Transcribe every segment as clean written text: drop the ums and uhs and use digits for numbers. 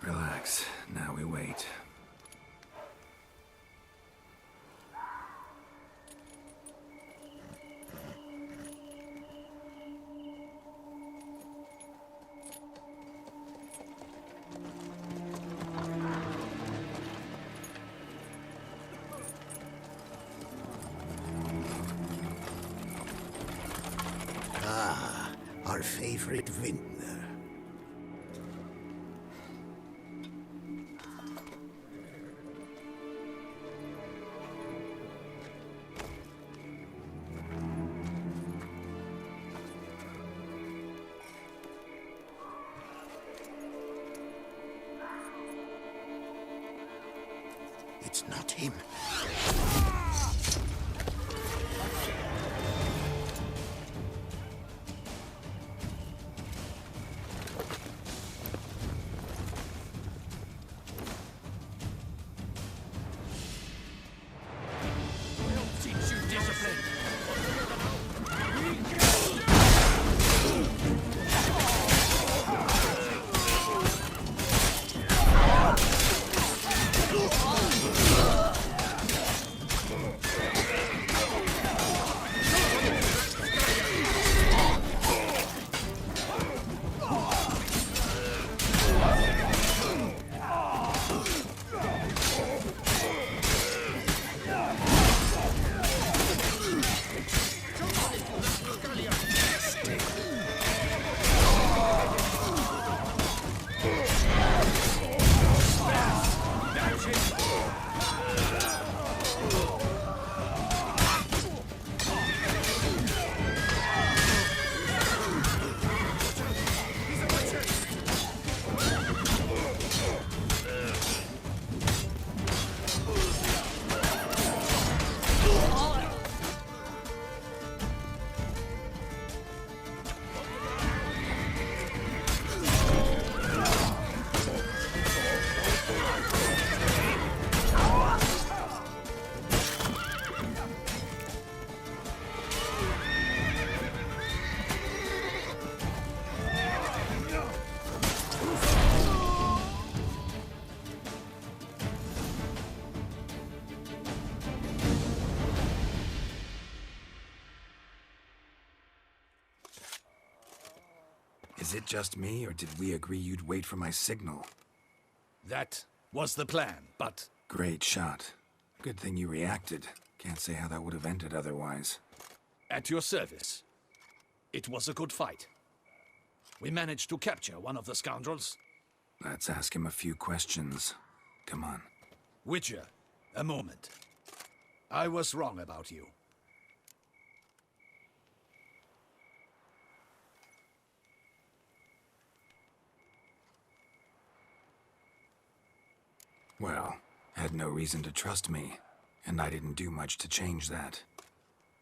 Relax. Now we wait. Our favorite vintner. It's not him. Is it just me, or did we agree you'd wait for my signal? That was the plan, but... Great shot. Good thing you reacted. Can't say how that would have ended otherwise. At your service. It was a good fight. We managed to capture one of the scoundrels. Let's ask him a few questions. Come on. Witcher, a moment. I was wrong about you. Well, had no reason to trust me, and I didn't do much to change that.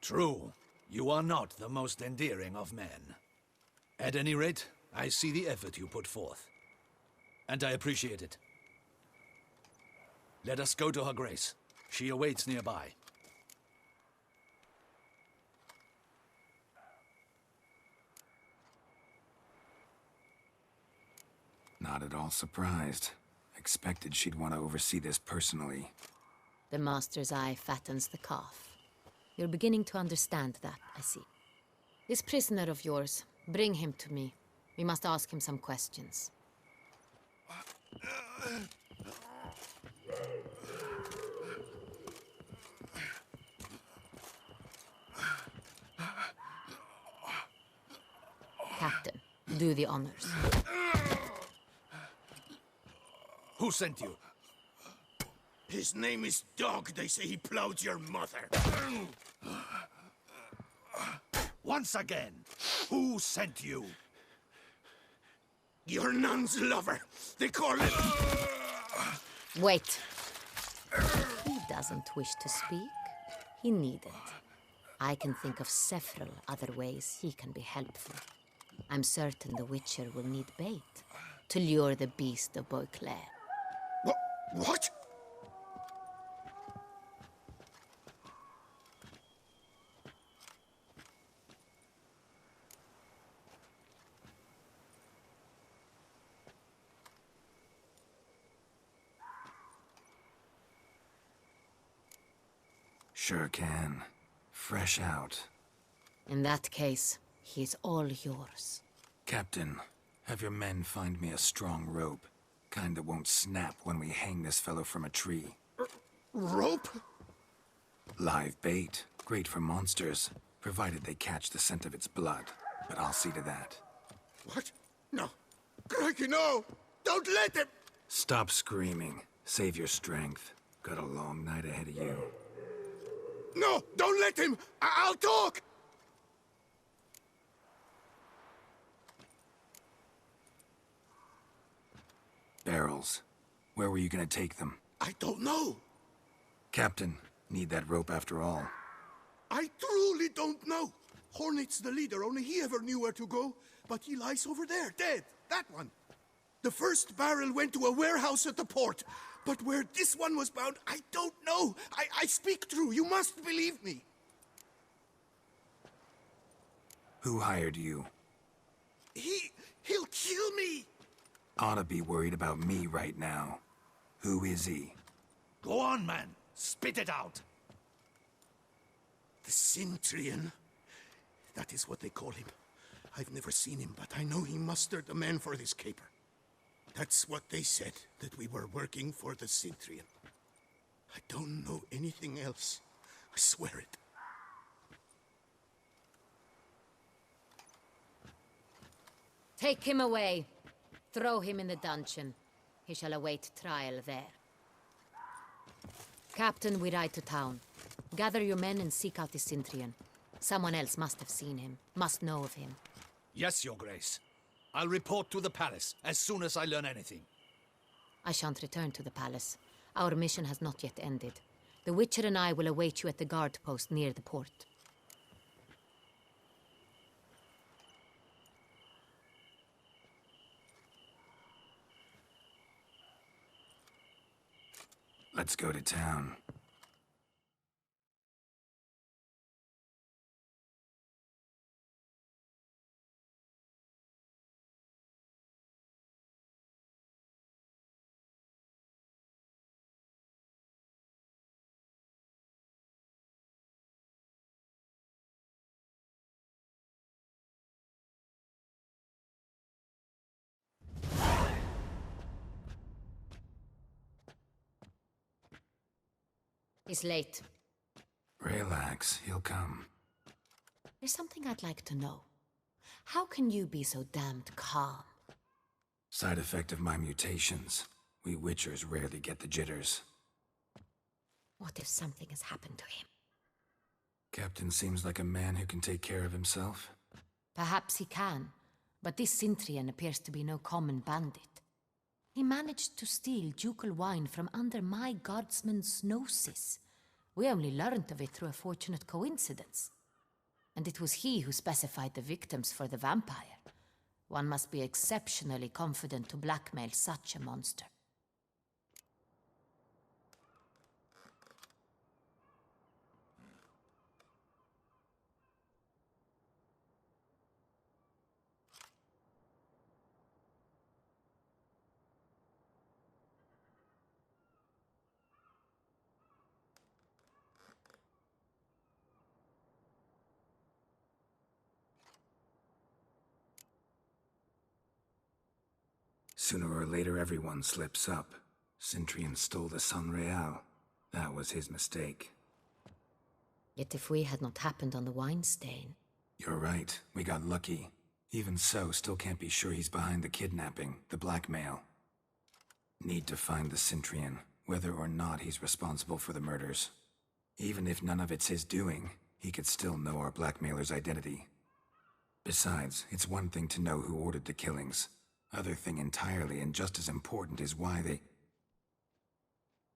True. You are not the most endearing of men. At any rate, I see the effort you put forth. And I appreciate it. Let us go to her grace. She awaits nearby. Not at all surprised. Expected she'd want to oversee this personally. The master's eye fattens the calf. You're beginning to understand that, I see. This prisoner of yours, bring him to me. We must ask him some questions. Captain, do the honors. Who sent you? His name is Dog. They say he plowed your mother. Once again, who sent you? Your nun's lover. They call it... Wait. He doesn't wish to speak. He needn't. I can think of several other ways he can be helpful. I'm certain the Witcher will need bait to lure the beast of Beauclair. What? Sure can. Fresh out. In that case, he's all yours. Captain, have your men find me a strong rope. Kind that won't snap when we hang this fellow from a tree. Rope? Live bait. Great for monsters, provided they catch the scent of its blood. But I'll see to that. What? No. Crikey, no! Don't let him! Stop screaming. Save your strength. Got a long night ahead of you. No! Don't let him! I'll talk! Barrels. Where were you gonna take them? I don't know. Captain, need that rope after all. I truly don't know. Hornet's the leader, only he ever knew where to go. But he lies over there, dead. That one. The first barrel went to a warehouse at the port. But where this one was bound, I don't know. I speak true. You must believe me. Who hired you? He'll kill me. Oughta be worried about me right now. Who is he? Go on, man. Spit it out. The Cintrian. That is what they call him. I've never seen him, but I know he mustered the men for this caper. That's what they said, that we were working for the Cintrian. I don't know anything else. I swear it. Take him away. Throw him in the dungeon. He shall await trial there. Captain, we ride to town. Gather your men and seek out the Cintrian. Someone else must have seen him, must know of him. Yes, Your Grace. I'll report to the palace as soon as I learn anything. I shan't return to the palace. Our mission has not yet ended. The Witcher and I will await you at the guard post near the port. Let's go to town. He's late. Relax, he'll come. There's something I'd like to know. How can you be so damned calm? Side effect of my mutations. We Witchers rarely get the jitters. What if something has happened to him? Captain seems like a man who can take care of himself. Perhaps he can, but this Cintrian appears to be no common bandit. He managed to steal ducal wine from under my guardsman's noses. We only learned of it through a fortunate coincidence. And it was he who specified the victims for the vampire. One must be exceptionally confident to blackmail such a monster. Sooner or later, everyone slips up. Cintrian stole the San Real. That was his mistake. Yet if we had not happened on the wine stain... You're right. We got lucky. Even so, still can't be sure he's behind the kidnapping, the blackmail. Need to find the Cintrian, whether or not he's responsible for the murders. Even if none of it's his doing, he could still know our blackmailer's identity. Besides, it's one thing to know who ordered the killings. Other thing entirely, and just as important, is why they...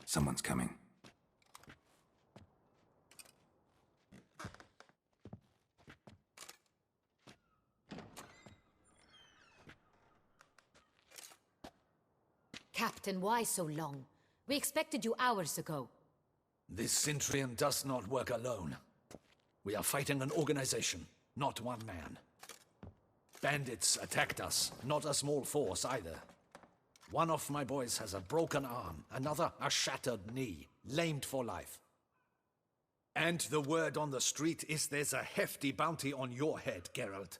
Someone's coming. Captain, why so long? We expected you hours ago. This Cintrian does not work alone. We are fighting an organization, not one man. Bandits attacked us, not a small force either. One of my boys has a broken arm, another a shattered knee, lamed for life. And the word on the street is there's a hefty bounty on your head, Geralt.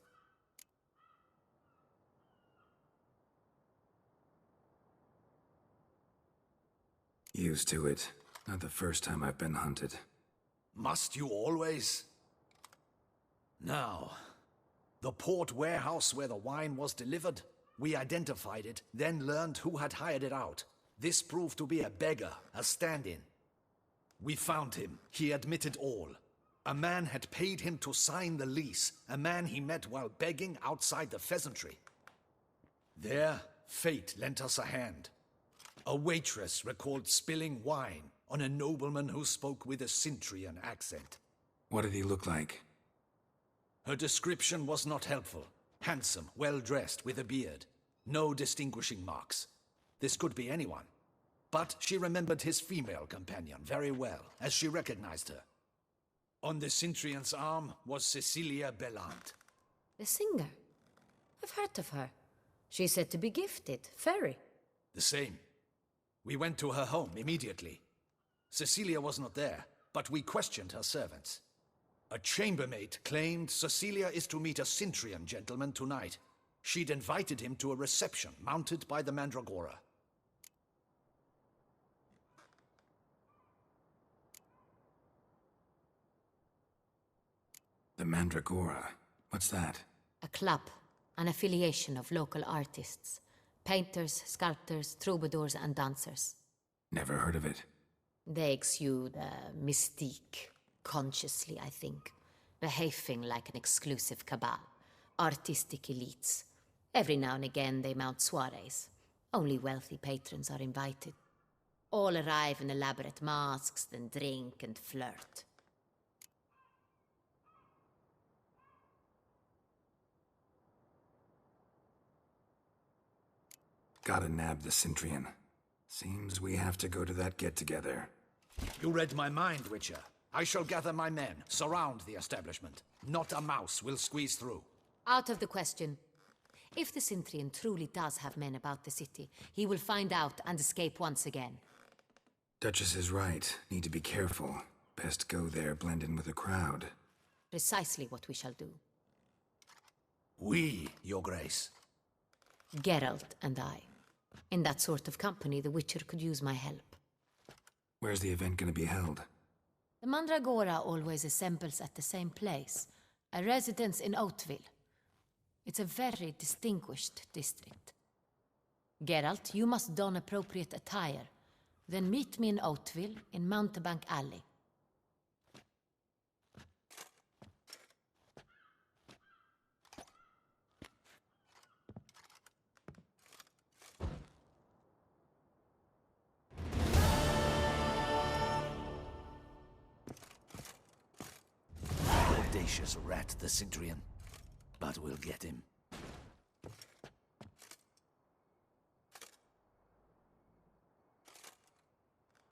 Used to it. Not the first time I've been hunted. Must you always? Now, the port warehouse where the wine was delivered, we identified it, then learned who had hired it out. This proved to be a beggar, a stand-in. We found him. He admitted all. A man had paid him to sign the lease, a man he met while begging outside the pheasantry. There, fate lent us a hand. A waitress recalled spilling wine on a nobleman who spoke with a Cintrian accent. What did he look like? Her description was not helpful. Handsome, well-dressed, with a beard. No distinguishing marks. This could be anyone. But she remembered his female companion very well, as she recognized her. On the Cintrian's arm was Cecilia Bellant. The singer. I've heard of her. She's said to be gifted, fairy. The same. We went to her home immediately. Cecilia was not there, but we questioned her servants. A chambermaid claimed Cecilia is to meet a Cintrian gentleman tonight. She'd invited him to a reception mounted by the Mandragora. The Mandragora? What's that? A club, an affiliation of local artists. Painters, sculptors, troubadours, and dancers. Never heard of it. They exude mystique, consciously, I think. Behaving like an exclusive cabal. Artistic elites. Every now and again they mount soirees. Only wealthy patrons are invited. All arrive in elaborate masks, then drink and flirt. Gotta nab the Cintrian. Seems we have to go to that get-together. You read my mind, Witcher. I shall gather my men, surround the establishment. Not a mouse will squeeze through. Out of the question. If the Cintrian truly does have men about the city, he will find out and escape once again. Duchess is right. Need to be careful. Best go there, blend in with the crowd. Precisely what we shall do. We, Your Grace. Geralt and I. In that sort of company, the Witcher could use my help. Where's the event gonna be held? The Mandragora always assembles at the same place, a residence in Oatville. It's a very distinguished district. Geralt, you must don appropriate attire. Then meet me in Oatville, in Mountebank Alley. Audacious rat, the Cintrian. But we'll get him.